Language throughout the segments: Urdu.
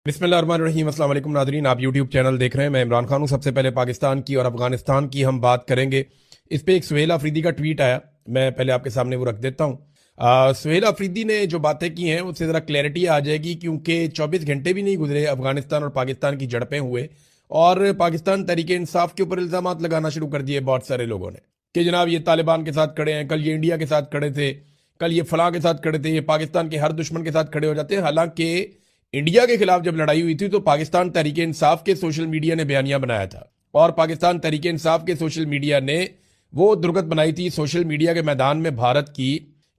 بسم اللہ الرحمن الرحیم۔ السلام علیکم ناظرین، آپ یوٹیوب چینل دیکھ رہے ہیں، میں عمران خان ہوں۔ سب سے پہلے پاکستان کی اور افغانستان کی ہم بات کریں گے۔ اس پہ ایک سہیل آفریدی کا ٹویٹ آیا، میں پہلے آپ کے سامنے وہ رکھ دیتا ہوں۔ سہیل آفریدی نے جو باتیں کی ہیں اس سے ذرا کلیئرٹی آ جائے گی، کیونکہ 24 گھنٹے بھی نہیں گزرے افغانستان اور پاکستان کی جھڑپیں ہوئے اور پاکستان تحریک انصاف کے اوپر الزامات لگانا شروع کر دیے بہت سارے لوگوں نے کہ جناب یہ طالبان کے ساتھ کھڑے ہیں، کل یہ انڈیا کے ساتھ کھڑے تھے، کل یہ فلاں کے ساتھ کھڑے تھے، یہ پاکستان کے ہر دشمن کے ساتھ کھڑے ہو جاتے ہیں۔ حالانکہ انڈیا کے خلاف جب لڑائی ہوئی تھی تو پاکستان تحریک انصاف کے سوشل میڈیا نے بیانیہ بنایا تھا، اور پاکستان تحریک انصاف کے سوشل میڈیا نے وہ درگت بنائی تھی سوشل میڈیا کے میدان میں بھارت کی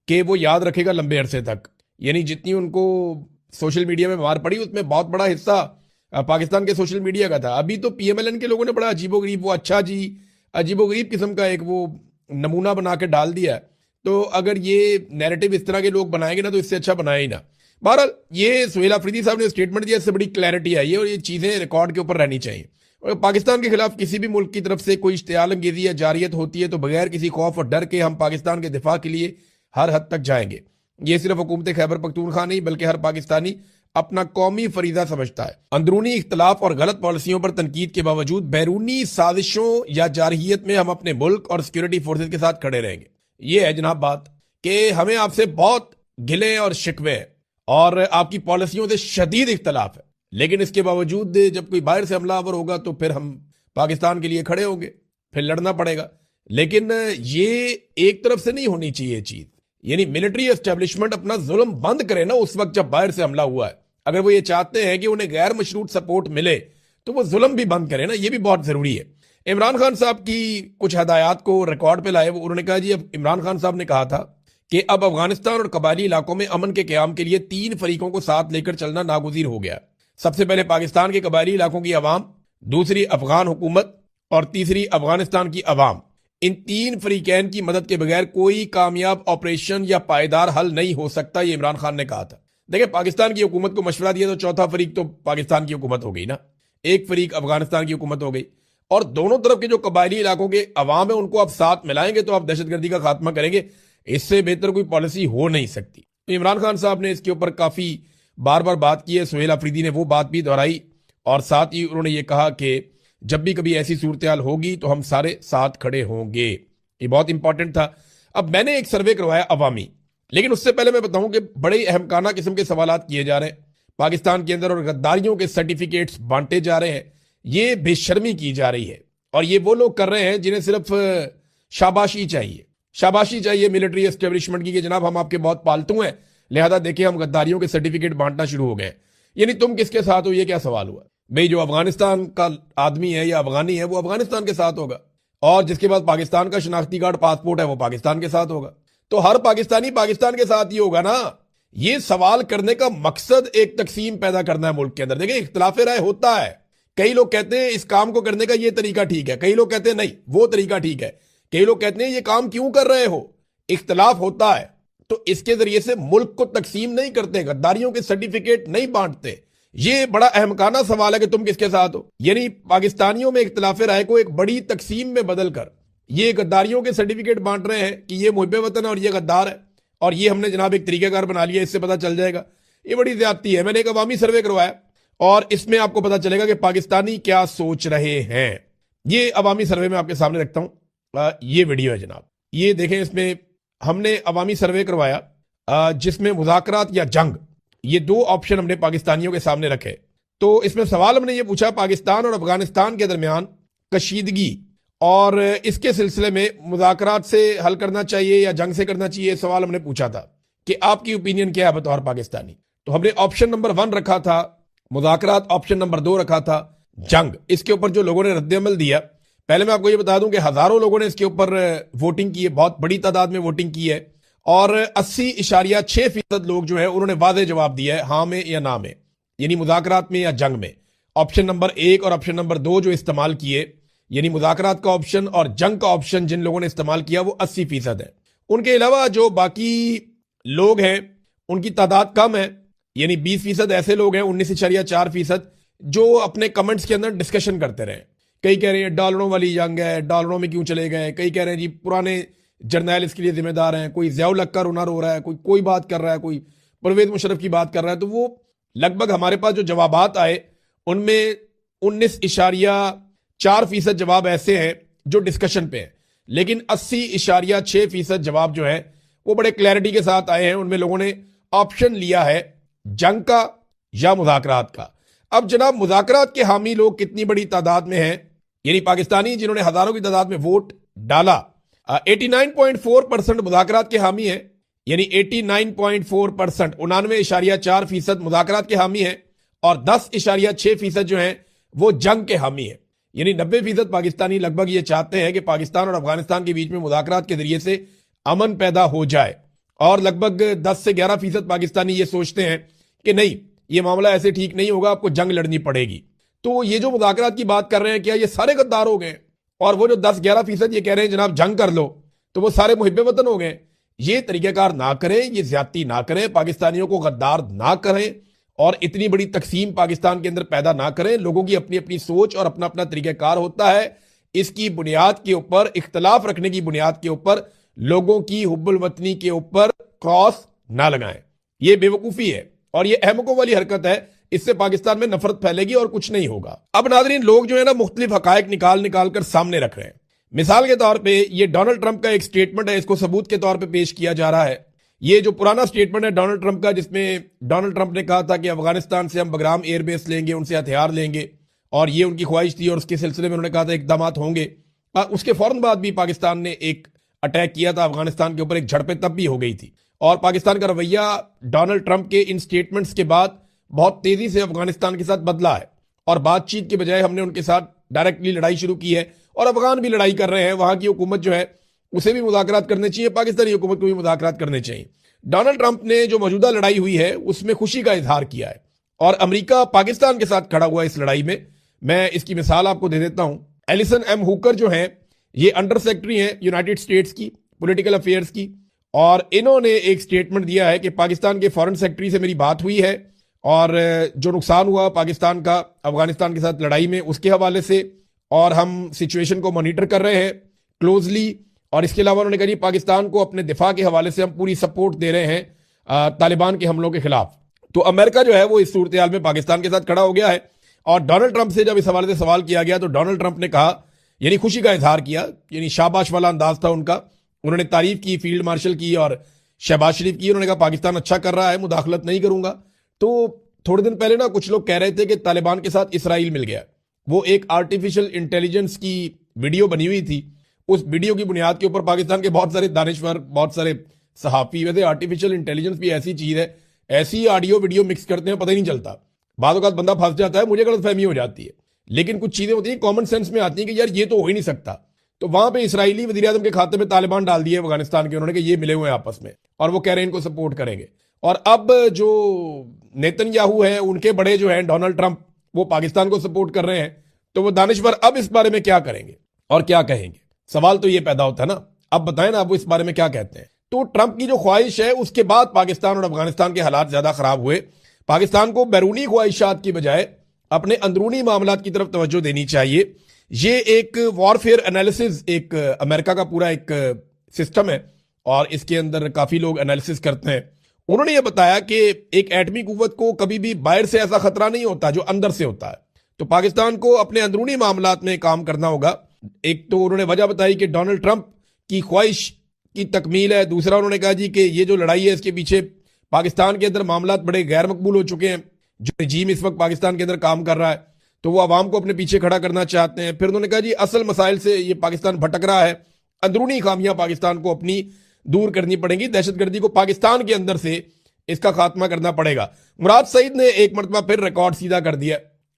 کہ وہ یاد رکھے گا لمبے عرصے تک۔ یعنی جتنی ان کو سوشل میڈیا میں مار پڑی اس میں بہت بڑا حصہ پاکستان کے سوشل میڈیا کا تھا۔ ابھی تو پی ایم ایل این کے لوگوں نے بڑا عجیب و غریب، وہ اچھا جی عجیب و غریب قسم کا ایک وہ نمونہ بنا کے ڈال دیا ہے۔ تو اگر یہ نیریٹو اس طرح کے لوگ بنائیں گے نا تو اس سے اچھا بنایا ہی نہ۔ بہرحال یہ سہیل آفریدی صاحب نے اسٹیٹمنٹ دیا، اس سے بڑی کلیئرٹی آئی ہے اور یہ چیزیں ریکارڈ کے اوپر رہنی چاہیے۔ اور پاکستان کے خلاف کسی بھی ملک کی طرف سے کوئی اشتعال انگیزی یا جارحیت ہوتی ہے تو بغیر کسی خوف اور ڈر کے ہم پاکستان کے دفاع کے لیے ہر حد تک جائیں گے۔ یہ صرف حکومت خیبر پختونخوا نہیں بلکہ ہر پاکستانی اپنا قومی فریضہ سمجھتا ہے۔ اندرونی اختلاف اور غلط پالیسیوں پر تنقید کے باوجود بیرونی سازشوں یا جارحیت میں ہم اپنے ملک اور سیکورٹی فورسز کے ساتھ کھڑے رہیں گے۔ یہ ہے جناب بات کہ ہمیں آپ سے بہت گلے اور شکوے ہیں اور آپ کی پالیسیوں سے شدید اختلاف ہے، لیکن اس کے باوجود جب کوئی باہر سے حملہ آور ہوگا تو پھر ہم پاکستان کے لیے کھڑے ہوں گے، پھر لڑنا پڑے گا۔ لیکن یہ ایک طرف سے نہیں ہونی چاہیے چیز، یعنی ملٹری اسٹیبلشمنٹ اپنا ظلم بند کرے نا اس وقت جب باہر سے حملہ ہوا ہے۔ اگر وہ یہ چاہتے ہیں کہ انہیں غیر مشروط سپورٹ ملے تو وہ ظلم بھی بند کرے نا، یہ بھی بہت ضروری ہے۔ عمران خان صاحب کی کچھ ہدایات کو ریکارڈ پہ لائے، انہوں نے کہا جی، اب عمران خان صاحب نے کہا تھا کہ اب افغانستان اور قبائلی علاقوں میں امن کے قیام کے لیے 3 فریقوں کو ساتھ لے کر چلنا ناگزیر ہو گیا۔ سب سے پہلے پاکستان کے قبائلی علاقوں کی عوام، دوسری افغان حکومت اور تیسری افغانستان کی عوام۔ ان 3 فریقین کی مدد کے بغیر کوئی کامیاب آپریشن یا پائیدار حل نہیں ہو سکتا، یہ عمران خان نے کہا تھا۔ دیکھیں، پاکستان کی حکومت کو مشورہ دیا تو چوتھا فریق تو پاکستان کی حکومت ہو گئی نا، ایک فریق افغانستان کی حکومت ہو گئی، اور دونوں طرف کے جو قبائلی علاقوں کے عوام ہیں ان کو آپ ساتھ ملائیں گے تو آپ دہشت گردی کا خاتمہ کریں گے۔ اس سے بہتر کوئی پالیسی ہو نہیں سکتی۔ تو عمران خان صاحب نے اس کے اوپر کافی بار بار بات کی ہے، سہیل آفریدی نے وہ بات بھی دہرائی، اور ساتھ ہی انہوں نے یہ کہا کہ جب بھی کبھی ایسی صورتحال ہوگی تو ہم سارے ساتھ کھڑے ہوں گے۔ یہ بہت امپورٹنٹ تھا۔ اب میں نے ایک سروے کروایا عوامی، لیکن اس سے پہلے میں بتاؤں کہ بڑے اہمکانہ قسم کے سوالات کیے جا رہے ہیں پاکستان کے اندر، اور غداریوں کے سرٹیفکیٹس بانٹے جا رہے ہیں۔ یہ بے شرمی کی جا رہی ہے، اور یہ وہ لوگ کر رہے ہیں جنہیں صرف شاباشی چاہیے، شاباشی چاہیے ملٹری اسٹیبلشمنٹ کی کہ جناب ہم آپ کے بہت پالتو ہیں، لہذا دیکھیں ہم غداریوں کے سرٹیفکیٹ بانٹنا شروع ہو گئے۔ یعنی تم کس کے ساتھ ہو، یہ کیا سوال ہوا؟ بھئی جو افغانستان کا آدمی ہے یا افغانی ہے وہ افغانستان کے ساتھ ہوگا، اور جس کے پاس پاکستان کا شناختی کارڈ پاسپورٹ ہے وہ پاکستان کے ساتھ ہوگا، تو ہر پاکستانی پاکستان کے ساتھ ہی ہوگا نا۔ یہ سوال کرنے کا مقصد ایک تقسیم پیدا کرنا ہے ملک کے اندر۔ دیکھیں، اختلاف رائے ہوتا ہے، کئی لوگ کہتے ہیں اس کام کو کرنے کا یہ طریقہ ٹھیک ہے، کئی لوگ کہتے ہیں نہیں وہ طریقہ ٹھیک ہے، کئی لوگ کہتے ہیں یہ کام کیوں کر رہے ہو۔ اختلاف ہوتا ہے تو اس کے ذریعے سے ملک کو تقسیم نہیں کرتے، غداریوں کے سرٹیفکیٹ نہیں بانٹتے۔ یہ بڑا اہمکانہ سوال ہے کہ تم کس کے ساتھ ہو، یعنی پاکستانیوں میں اختلاف رائے کو ایک بڑی تقسیم میں بدل کر یہ غداریوں کے سرٹیفکیٹ بانٹ رہے ہیں کہ یہ محب وطن ہے اور یہ غدار ہے، اور یہ ہم نے جناب ایک طریقہ کار بنا لیا، اس سے پتہ چل جائے گا۔ یہ بڑی زیادتی ہے۔ میں نے ایک عوامی سروے کروایا اور اس میں آپ کو پتہ چلے گا کہ پاکستانی کیا سوچ رہے ہیں۔ یہ عوامی سروے میں آپ کے سامنے رکھتا ہوں، یہ ویڈیو ہے جناب، یہ دیکھیں۔ اس میں ہم نے عوامی سروے کروایا جس میں مذاکرات یا جنگ، یہ 2 آپشن ہم نے پاکستانیوں کے سامنے رکھے۔ تو اس میں سوال ہم نے یہ پوچھا، پاکستان اور افغانستان کے درمیان کشیدگی اور اس کے سلسلے میں مذاکرات سے حل کرنا چاہیے یا جنگ سے کرنا چاہیے، سوال ہم نے پوچھا تھا کہ آپ کی اوپینین کیا ہے بطور پاکستانی۔ تو ہم نے آپشن نمبر 1 رکھا تھا مذاکرات، آپشن نمبر 2 رکھا تھا جنگ۔ اس کے اوپر جو لوگوں نے رد عمل دیا، پہلے میں آپ کو یہ بتا دوں کہ ہزاروں لوگوں نے اس کے اوپر ووٹنگ کی ہے، بہت بڑی تعداد میں ووٹنگ کی ہے، اور 80.6% لوگ جو ہے انہوں نے واضح جواب دیا ہے ہاں میں یا نہ میں، یعنی مذاکرات میں یا جنگ میں۔ آپشن نمبر 1 اور آپشن نمبر 2 جو استعمال کیے، یعنی مذاکرات کا آپشن اور جنگ کا آپشن جن لوگوں نے استعمال کیا وہ 80% ہے۔ ان کے علاوہ جو باقی لوگ ہیں ان کی تعداد کم ہے، یعنی 20% ایسے لوگ ہیں، 19.4%، جو اپنے کمنٹس کے اندر ڈسکشن کرتے رہے۔ کئی کہہ رہے ہیں ڈالروں والی جنگ ہے، ڈالروں میں کیوں چلے گئے، کئی کہہ رہے ہیں جی پرانے جرنیل اس کے لیے ذمہ دار ہیں، کوئی ضیاء الحق کا رونا رو رہا ہے، کوئی بات کر رہا ہے، کوئی پرویز مشرف کی بات کر رہا ہے۔ تو وہ لگ بھگ ہمارے پاس جو جوابات آئے ان میں 19.4% جواب ایسے ہیں جو ڈسکشن پہ ہیں، لیکن 80.6% جواب جو ہے وہ بڑے کلیئرٹی کے ساتھ آئے ہیں۔ ان میں لوگوں نے آپشن لیا ہے جنگ کا یا مذاکرات کا۔ اب جناب مذاکرات کے حامی لوگ کتنی بڑی تعداد میں ہیں، یعنی پاکستانی جنہوں نے ہزاروں کی تعداد میں ووٹ ڈالا، 89.4% مذاکرات کے حامی ہیں، یعنی 89.4%، 99.4% مذاکرات کے حامی ہیں، اور 10.6% جو ہیں وہ جنگ کے حامی ہیں، یعنی 90% پاکستانی لگ بھگ یہ چاہتے ہیں کہ پاکستان اور افغانستان کے بیچ میں مذاکرات کے ذریعے سے امن پیدا ہو جائے، اور لگ بھگ 10 سے 11% پاکستانی یہ سوچتے ہیں کہ نہیں، یہ معاملہ ایسے ٹھیک نہیں ہوگا، آپ کو جنگ لڑنی پڑے گی۔ تو یہ جو مذاکرات کی بات کر رہے ہیں، کیا یہ سارے غدار ہو گئے؟ اور وہ جو 10-11% یہ کہہ رہے ہیں جناب جنگ کر لو، تو وہ سارے محب وطن ہو گئے؟ یہ طریقہ کار نہ کریں، یہ زیادتی نہ کریں، پاکستانیوں کو غدار نہ کریں، اور اتنی بڑی تقسیم پاکستان کے اندر پیدا نہ کریں۔ لوگوں کی اپنی اپنی سوچ اور اپنا اپنا طریقہ کار ہوتا ہے، اس کی بنیاد کے اوپر، اختلاف رکھنے کی بنیاد کے اوپر، لوگوں کی حب الوطنی کے اوپر کراس نہ لگائیں۔ یہ بے وقوفی ہے اور یہ احمقوں والی حرکت ہے، اس سے پاکستان میں نفرت پھیلے گی اور کچھ نہیں ہوگا۔ اب ناظرین، لوگ جو ہے نا مختلف حقائق نکال کر سامنے رکھ رہے ہیں۔ مثال کے طور پہ یہ ڈونلڈ ٹرمپ کا ایک سٹیٹمنٹ ہے، اس کو ثبوت کے طور پہ پیش کیا جا رہا ہے۔ یہ جو پرانا سٹیٹمنٹ ہے ڈونلڈ ٹرمپ کا، جس میں ڈونلڈ ٹرمپ نے کہا تھا کہ افغانستان سے ہم بگرام ایئر بیس لیں گے، ان سے ہتھیار لیں گے، اور یہ ان کی خواہش تھی، اور اس کے سلسلے میں انہوں نے کہا تھا اقدامات ہوں گے۔ اس کے فوراً بعد بھی پاکستان نے ایک اٹیک کیا تھا افغانستان کے اوپر، ایک جھڑپیں تب بھی ہو گئی تھی، اور پاکستان کا رویہ ڈونلڈ ٹرمپ کے ان سٹیٹمنٹس کے بعد بہت تیزی سے افغانستان کے ساتھ بدلا ہے، اور بات چیت کے بجائے ہم نے ان کے ساتھ ڈائریکٹلی لڑائی شروع کی ہے، اور افغان بھی لڑائی کر رہے ہیں۔ وہاں کی حکومت جو ہے اسے بھی مذاکرات کرنے چاہیے، پاکستانی حکومت کو بھی مذاکرات کرنے چاہیے۔ ڈونلڈ ٹرمپ نے جو موجودہ لڑائی ہوئی ہے اس میں خوشی کا اظہار کیا ہے، اور امریکہ پاکستان کے ساتھ کھڑا ہوا ہے اس لڑائی میں۔ میں اس کی مثال آپ کو دے دیتا ہوں۔ ایلیسن ایم ہوکر جو ہیں، یہ انڈر سیکرٹری ہیں یونائٹڈ سٹیٹس کی پولیٹیکل افیئرز کی، اور انہوں نے ایک سٹیٹمنٹ دیا ہے کہ پاکستان کے فارن سیکرٹری سے میری بات ہوئی ہے، اور جو نقصان ہوا پاکستان کا افغانستان کے ساتھ لڑائی میں اس کے حوالے سے، اور ہم سچویشن کو مانیٹر کر رہے ہیں کلوزلی، اور اس کے علاوہ انہوں نے کہا جی پاکستان کو اپنے دفاع کے حوالے سے ہم پوری سپورٹ دے رہے ہیں طالبان کے حملوں کے خلاف۔ تو امریکہ جو ہے وہ اس صورتحال میں پاکستان کے ساتھ کھڑا ہو گیا ہے، اور ڈونلڈ ٹرمپ سے جب اس حوالے سے سوال کیا گیا تو ڈونلڈ ٹرمپ نے کہا، یعنی خوشی کا اظہار کیا، یعنی شاباش والا انداز تھا ان کا، انہوں نے تعریف کی فیلڈ مارشل کی اور شہباز شریف کی، انہوں نے کہا پاکستان اچھا کر رہا ہے، مداخلت نہیں کروں گا۔ تو تھوڑے دن پہلے نا کچھ لوگ کہہ رہے تھے کہ طالبان کے ساتھ اسرائیل مل گیا، وہ ایک آرٹیفیشل انٹیلیجنس کی ویڈیو بنی ہوئی تھی، اس ویڈیو کی بنیاد کے اوپر پاکستان کے بہت سارے دانشور، بہت سارے صحافی، ویسے آرٹیفیشل انٹیلیجنس بھی ایسی چیز ہے، ایسی آڈیو ویڈیو مکس کرتے ہیں پتہ ہی نہیں چلتا، بعض اوقات بندہ پھنس جاتا ہے، مجھے غلط فہمی ہو جاتی ہے، لیکن کچھ چیزیں ہوتی ہیں کامن سینس میں آتی ہیں کہ یار یہ تو ہو ہی نہیں سکتا۔ تو وہاں پہ اسرائیلی وزیر اعظم کے کھاتے میں طالبان ڈال دیے افغانستان کے، انہوں نے کہ یہ ملے ہوئے ہیں آپس میں، اور وہ کہہ رہے ہیں ان کو سپورٹ کریں گے۔ اور اب جو نیتن یاہو ہیں، ان کے بڑے جو ہیں ڈونلڈ ٹرمپ، وہ پاکستان کو سپورٹ کر رہے ہیں، تو وہ دانشور اب اس بارے میں کیا کریں گے اور کیا کہیں گے؟ سوال تو یہ پیدا ہوتا ہے نا، اب بتائیں نا، اب وہ اس بارے میں کیا کہتے ہیں۔ تو ٹرمپ کی جو خواہش ہے اس کے بعد پاکستان اور افغانستان کے حالات زیادہ خراب ہوئے۔ پاکستان کو بیرونی خواہشات کی بجائے اپنے اندرونی معاملات کی طرف توجہ دینی چاہیے۔ یہ ایک وارفیئر انالیسز، ایک امریکہ کا پورا ایک سسٹم ہے، اور اس کے اندر کافی لوگ انالیسز کرتے ہیں۔ انہوں نے یہ بتایا کہ ایک ایٹمی قوت کو کبھی بھی باہر سے ایسا خطرہ نہیں ہوتا جو اندر سے ہوتا ہے، تو پاکستان کو اپنے اندرونی معاملات میں کام کرنا ہوگا۔ ایک تو انہوں نے وجہ بتائی کہ ڈونلڈ ٹرمپ کی خواہش کی تکمیل ہے، دوسرا انہوں نے کہا جی کہ یہ جو لڑائی ہے اس کے پیچھے پاکستان کے اندر معاملات بڑے غیر مقبول ہو چکے ہیں، جو رجیم اس وقت پاکستان کے اندر کام کر رہا ہے تو وہ عوام کو اپنے پیچھے کھڑا کرنا چاہتے ہیں۔ پھر انہوں نے کہا جی اصل مسائل سے یہ پاکستان بھٹک رہا ہے، اندرونی خامیاں پاکستان کو اپنی دور کرنی پڑیں گی، دہشت گردی کو پاکستان کے اندر سے اس کا خاتمہ کرنا پڑے گا۔ مراد سعید نے ایک مرتبہ پھر ریکارڈ سیدھا کر دیا،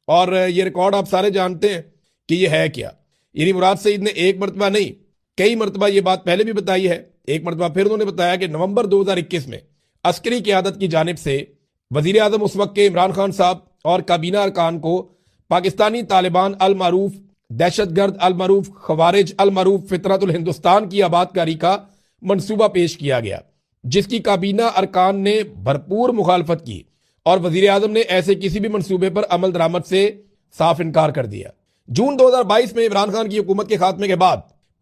اور یہ ریکارڈ آپ سارے جانتے ہیں کہ یہ ہے کیا۔ یعنی مراد سعید نے ایک مرتبہ نہیں، کئی مرتبہ یہ بات پہلے بھی بتائی ہے، ایک مرتبہ پھر انہوں نے بتایا کہ نومبر 2021 میں عسکری قیادت کی جانب سے وزیر اعظم اس وقت کے عمران خان صاحب اور کابینہ ارکان کو پاکستانی طالبان المعروف دہشت گرد، المعروف خوارج، المعروف فطرت الہندوستان کی آباد کاری کا منصوبہ پیش کیا گیا، جس کی کابینہ ارکان نے بھرپور مخالفت کی، اور وزیر اعظم نے ایسے کسی بھی منصوبے پر عمل درآمد سے صاف انکار کر دیا۔ جون 2022 میں عمران خان کی حکومت کے خاتمے کے بعد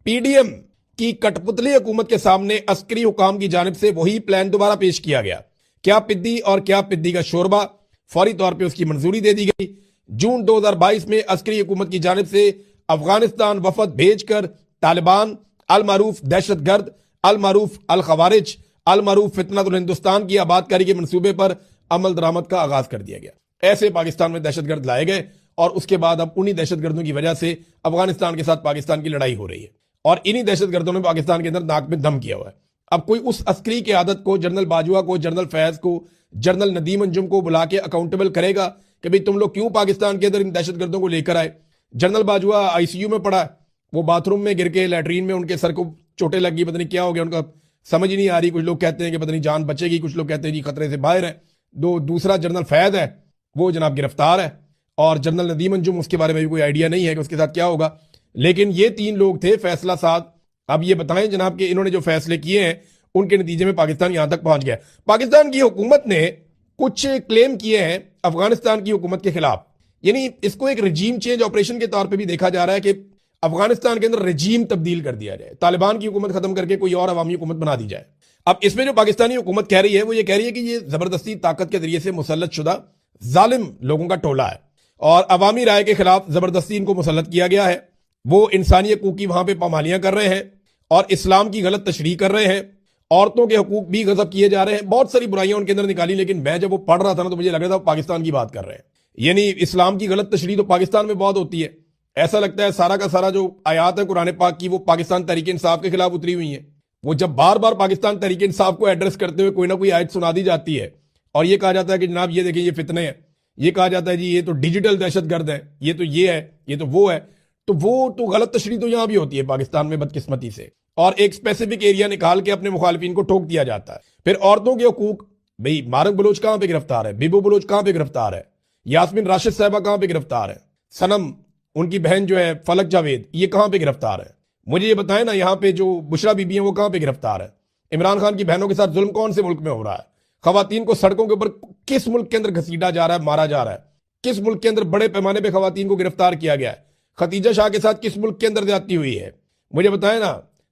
پی ڈی ایم کی کٹ پتلی حکومت کے سامنے عسکری حکام کی جانب سے وہی پلان دوبارہ پیش کیا گیا۔ کیا پدی اور کیا پدی کا شوربہ، فوری طور پہ اس کی منظوری دے دی گئی۔ جون 2022 میں عسکری حکومت کی جانب سے افغانستان وفد بھیج کر طالبان، المعروف دہشت گرد، المعروف الخوارج، المعروف فتنۃ الہندوستان کی آباد کاری کے منصوبے پر عمل درآمد کا آغاز کر دیا گیا۔ ایسے پاکستان میں دہشت گرد لائے گئے اور اس کے بعد اب انہی دہشت گردوں کی وجہ سے افغانستان کے ساتھ پاکستان کی لڑائی ہو رہی ہے، اور انہی دہشت گردوں نے پاکستان کے اندر ناک میں دم کیا ہوا ہے۔ اب کوئی اس عسکری قیادت کو، جنرل باجوہ کو، جنرل فیض کو، جنرل ندیم انجم کو بلا کے اکاؤنٹیبل کرے گا کہ بھئی تم لوگ کیوں پاکستان کے اندر ان دہشت گردوں کو لے کر آئے؟ General Bajwa I C U میں پڑا ہے، وہ باتھ روم میں گر کے لیٹرین میں ان کے سر کو چوٹیں لگ گئی، پتہ نہیں کیا ہو گیا ان کا، سمجھ ہی نہیں آ رہی۔ کچھ لوگ کہتے ہیں کہ پتہ نہیں جان بچے گی، کچھ لوگ کہتے ہیں جی خطرے سے باہر ہے۔ دوسرا جنرل فیض ہے، وہ جناب گرفتار ہے، اور جنرل ندیم انجم اس کے بارے میں بھی کوئی آئیڈیا نہیں ہے کہ اس کے ساتھ کیا ہوگا۔ لیکن یہ تین لوگ تھے فیصلہ ساز۔ اب یہ بتائیں جناب کہ انہوں نے جو فیصلے کیے ہیں ان کے نتیجے میں پاکستان یہاں تک پہنچ گیا۔ پاکستان کی حکومت نے کچھ کلیم کیے ہیں افغانستان کی حکومت کے خلاف، یعنی اس کو ایک رجیم چینج آپریشن کے طور پہ بھی دیکھا جا رہا ہے کہ افغانستان کے اندر رجیم تبدیل کر دیا جائے، طالبان کی حکومت ختم کر کے کوئی اور عوامی حکومت بنا دی جائے۔ اب اس میں جو پاکستانی حکومت کہہ رہی ہے وہ یہ کہہ رہی ہے کہ یہ زبردستی طاقت کے ذریعے سے مسلط شدہ ظالم لوگوں کا ٹولہ ہے، اور عوامی رائے کے خلاف زبردستی ان کو مسلط کیا گیا ہے۔ وہ انسانی حقوق کی وہاں پہ پامالیاں کر رہے ہیں اور اسلام کی غلط تشریح کر رہے ہیں، عورتوں کے حقوق بھی غصب کیے جا رہے ہیں، بہت ساری برائیاں ان کے اندر نکالی۔ لیکن میں جب وہ پڑھ رہا تھا نا تو مجھے لگ رہا تھا وہ پاکستان کی بات کر رہے ہیں، یعنی اسلام کی غلط تشریح تو پاکستان میں بہت ہوتی ہے۔ ایسا لگتا ہے سارا کا سارا جو آیات ہے قرآن پاک کی وہ پاکستان تحریک انصاف کے خلاف اتری ہوئی ہیں۔ وہ جب بار بار پاکستان تحریک انصاف کو ایڈریس کرتے ہوئے کوئی نہ کوئی آیت سنا دی جاتی ہے اور یہ کہا جاتا ہے کہ جناب یہ دیکھیں یہ فتنے ہیں، یہ کہا جاتا ہے جی یہ تو ڈیجیٹل دہشت گرد ہے، یہ تو یہ ہے، یہ تو وہ ہے، تو وہ تو غلط تشریح تو یہاں بھی ہوتی ہے پاکستان میں بدقسمتی سے، اور ایک اسپیسیفک ایریا نکال کے اپنے مخالفین کو ٹھوک دیا جاتا ہے۔ پھر عورتوں کے حقوق، بھئی مارک بلوچ کہاں پہ گرفتار ہے، بیبو بلوچ کہاں پہ گرفتار ہے، یاسمین راشد صاحبہ کہاں پہ گرفتار ہے، سنم ان کی بہن جو ہے فلک جاوید یہ کہاں پہ گرفتار ہے؟ مجھے یہ بتائیں نا، یہاں پہ جو بشرا بی بی ہیں وہ کہاں پہ گرفتار ہے؟ عمران خان کی بہنوں کے ساتھ ظلم کون سے ملک میں ہو رہا ہے؟ خواتین کو سڑکوں کے اوپر کس ملک کے اندر گھسیٹا جا رہا ہے، مارا جا رہا ہے؟ کس ملک کے اندر بڑے پیمانے پہ خواتین کو گرفتار کیا گیا ہے؟ ختیجہ شاہ کے ساتھ کس ملک کے اندر زیادتی ہوئی ہے؟ مجھے بتائیں نا،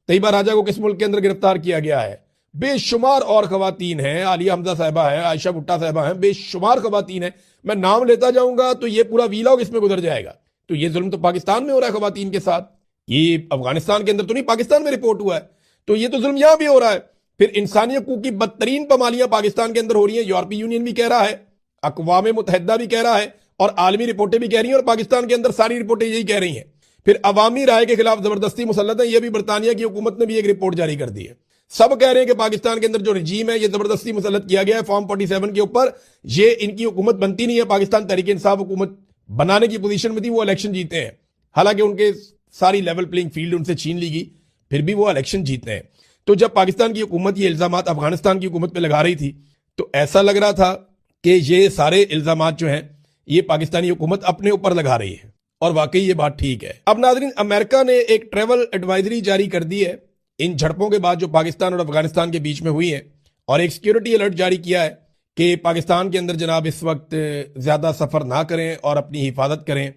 طیبہ راجہ کو کس ملک کے اندر گرفتار کیا گیا ہے؟ بے شمار اور خواتین ہیں، عالیہ حمزہ صاحبہ ہیں، عائشہ بھٹا صاحبہ ہیں، بے شمار خواتین ہیں، میں نام لیتا جاؤں گا تو یہ پورا ویلاگ اس میں گزر جائے گا۔ تو یہ ظلم تو پاکستان میں ہو رہا ہے خواتین کے ساتھ، یہ افغانستان کے اندر تو نہیں، پاکستان میں رپورٹ ہوا ہے، تو یہ تو ظلم یہاں بھی ہو رہا ہے۔ پھر انسانی حقوق کی بدترین پامالیاں پاکستان کے اندر ہو رہی ہیں، یورپی یونین بھی کہہ رہا ہے، اقوام متحدہ بھی کہہ رہا ہے، اور عالمی رپورٹیں بھی کہہ رہی ہیں، اور پاکستان کے اندر ساری رپورٹیں یہی کہہ رہی ہیں۔ پھر عوامی رائے کے خلاف زبردستی مسلط ہے، یہ بھی برطانیہ کی حکومت نے بھی ایک رپورٹ جاری کر دی ہے۔ سب کہہ رہے ہیں کہ پاکستان کے اندر جو رجیم ہے یہ زبردستی مسلط کیا گیا ہے فارم 47 کے اوپر، یہ ان کی حکومت بنتی نہیں ہے۔ پاکستان تحریک انصاف حکومت بنانے کی پوزیشن میں تھی، وہ الیکشن جیتے ہیں، حالانکہ ان کے ساری لیول پلینگ فیلڈ ان سے چھین لی گئی، پھر بھی وہ الیکشن جیتے ہیں۔ تو جب پاکستان کی حکومت یہ الزامات افغانستان کی حکومت پہ لگا رہی تھی تو ایسا لگ رہا تھا کہ یہ سارے الزامات جو ہیں یہ پاکستانی حکومت اپنے اوپر لگا رہی ہے، اور واقعی یہ بات ٹھیک ہے۔ اب ناظرین، امریکہ نے ایک ٹریول ایڈوائزری جاری کر دی ہے ان جھڑپوں کے بعد جو پاکستان اور افغانستان کے بیچ میں ہوئی ہیں، اور ایک سیکیورٹی الرٹ جاری کیا ہے کہ پاکستان کے اندر جناب اس وقت زیادہ سفر نہ کریں اور اپنی حفاظت کریں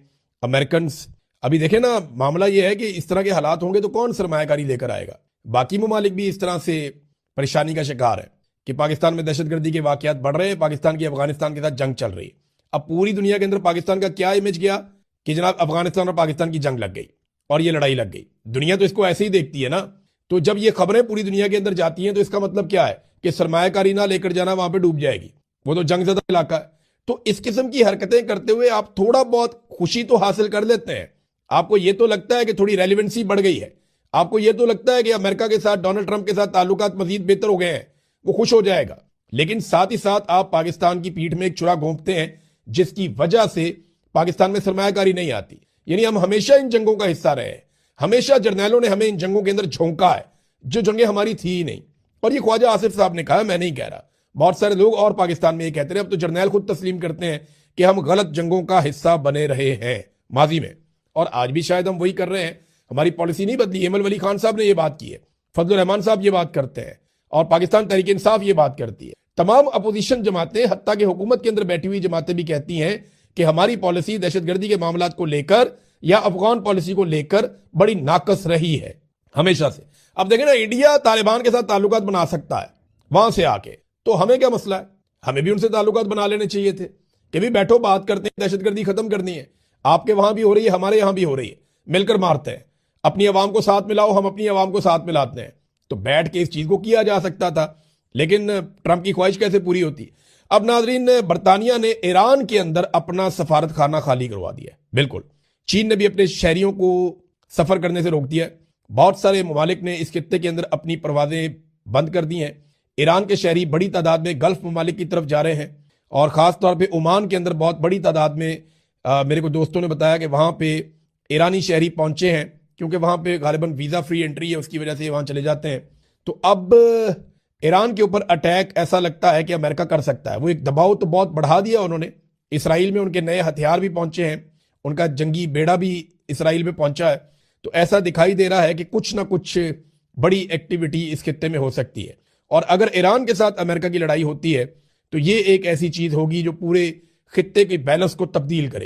امریکنز۔ ابھی دیکھیں نا، معاملہ یہ ہے کہ اس طرح کے حالات ہوں گے تو کون سرمایہ کاری لے کر آئے گا؟ باقی ممالک بھی اس طرح سے پریشانی کا شکار ہے کہ پاکستان میں دہشت گردی کے واقعات بڑھ رہے ہیں، پاکستان کی افغانستان کے ساتھ جنگ چل رہی ہے۔ اب پوری دنیا کے اندر پاکستان کا کیا امیج گیا کہ جناب افغانستان اور پاکستان کی جنگ لگ گئی اور یہ لڑائی لگ گئی۔ دنیا تو اس کو ایسے ہی دیکھتی ہے نا، تو جب یہ خبریں پوری دنیا کے اندر جاتی ہیں تو اس کا مطلب کیا ہے کہ سرمایہ کاری نہ لے کر جانا وہاں پہ ڈوب جائے گی، وہ تو جنگ زدہ علاقہ ہے۔ تو اس قسم کی حرکتیں کرتے ہوئے آپ تھوڑا بہت خوشی تو حاصل کر لیتے ہیں، آپ کو یہ تو لگتا ہے کہ تھوڑی ریلیونسی بڑھ گئی ہے، آپ کو یہ تو لگتا ہے کہ امریکہ کے ساتھ، ڈونلڈ ٹرمپ کے ساتھ تعلقات مزید بہتر ہو گئے ہیں، وہ خوش ہو جائے گا۔ لیکن ساتھ ہی ساتھ آپ پاکستان کی پیٹھ میں ایک چھرا گھونپتے ہیں جس کی وجہ سے پاکستان میں سرمایہ کاری نہیں آتی۔ یعنی ہم ہمیشہ ان جنگوں کا حصہ رہے ہیں، ہمیشہ جرنیلوں نے ہمیں ان جنگوں کے اندر جھونکا ہے جو جنگیں ہماری تھی ہی نہیں، اور یہ خواجہ آصف صاحب نے کہا، میں نہیں کہہ رہا، بہت سارے لوگ اور پاکستان میں یہ کہتے ہیں، اب تو جرنیل خود تسلیم کرتے ہیں کہ ہم غلط جنگوں کا حصہ بنے رہے ہیں ماضی میں، اور آج بھی شاید ہم وہی کر رہے ہیں، ہماری پالیسی نہیں بدلی۔ ایمل ولی خان صاحب نے یہ بات کی ہے، فضل الرحمان صاحب یہ بات کرتے ہیں، اور پاکستان تحریک انصاف یہ بات کرتی ہے، تمام اپوزیشن جماعتیں، حتیٰ کہ حکومت کے اندر بیٹھی ہوئی جماعتیں بھی کہتی ہیں کہ ہماری پالیسی دہشت گردی کے معاملات کو لے کر یا افغان پالیسی کو لے کر بڑی ناقص رہی ہے ہمیشہ سے۔ اب دیکھیں نا، انڈیا طالبان کے ساتھ تعلقات بنا سکتا ہے وہاں سے آ کے، تو ہمیں کیا مسئلہ ہے؟ ہمیں بھی ان سے تعلقات بنا لینے چاہیے تھے۔ کہ بھی بیٹھو بات کرتے ہیں، دہشت گردی ختم کرنی ہے، آپ کے وہاں بھی ہو رہی ہے، ہمارے یہاں بھی ہو رہی ہے، مل کر مارتے ہیں، اپنی عوام کو ساتھ ملاؤ، ہم اپنی عوام کو ساتھ ملاتے ہیں. تو بیٹھ کے اس چیز کو کیا جا سکتا تھا، لیکن ٹرمپ کی خواہش کیسے پوری ہوتی؟ اب ناظرین، برطانیہ نے ایران کے اندر اپنا سفارت خانہ خالی کروا دیا ہے. بالکل، چین نے بھی اپنے شہریوں کو سفر کرنے سے روک دیا ہے. بہت سارے ممالک نے اس خطے کے اندر اپنی پروازیں بند کر دی ہیں. ایران کے شہری بڑی تعداد میں گلف ممالک کی طرف جا رہے ہیں، اور خاص طور پہ عمان کے اندر بہت بڑی تعداد میں میرے کو دوستوں نے بتایا کہ وہاں پہ ایرانی شہری پہنچے ہیں، کیونکہ وہاں پہ غالباً ویزا فری انٹری ہے، اس کی وجہ سے وہاں چلے جاتے ہیں. تو اب ایران کے اوپر اٹیک ایسا لگتا ہے کہ امریکہ کر سکتا ہے. وہ ایک دباؤ تو بہت بڑھا دیا انہوں نے. اسرائیل میں ان کے نئے ہتھیار بھی پہنچے ہیں، ان کا جنگی بیڑا بھی اسرائیل میں پہنچا ہے. تو ایسا دکھائی دے رہا ہے کہ کچھ نہ کچھ بڑی ایکٹیویٹی اس خطے میں ہو سکتی ہے. اور اگر ایران کے ساتھ امریکہ کی لڑائی ہوتی ہے تو یہ ایک ایسی چیز ہوگی جو پورے خطے کے بیلنس کو تبدیل کرے.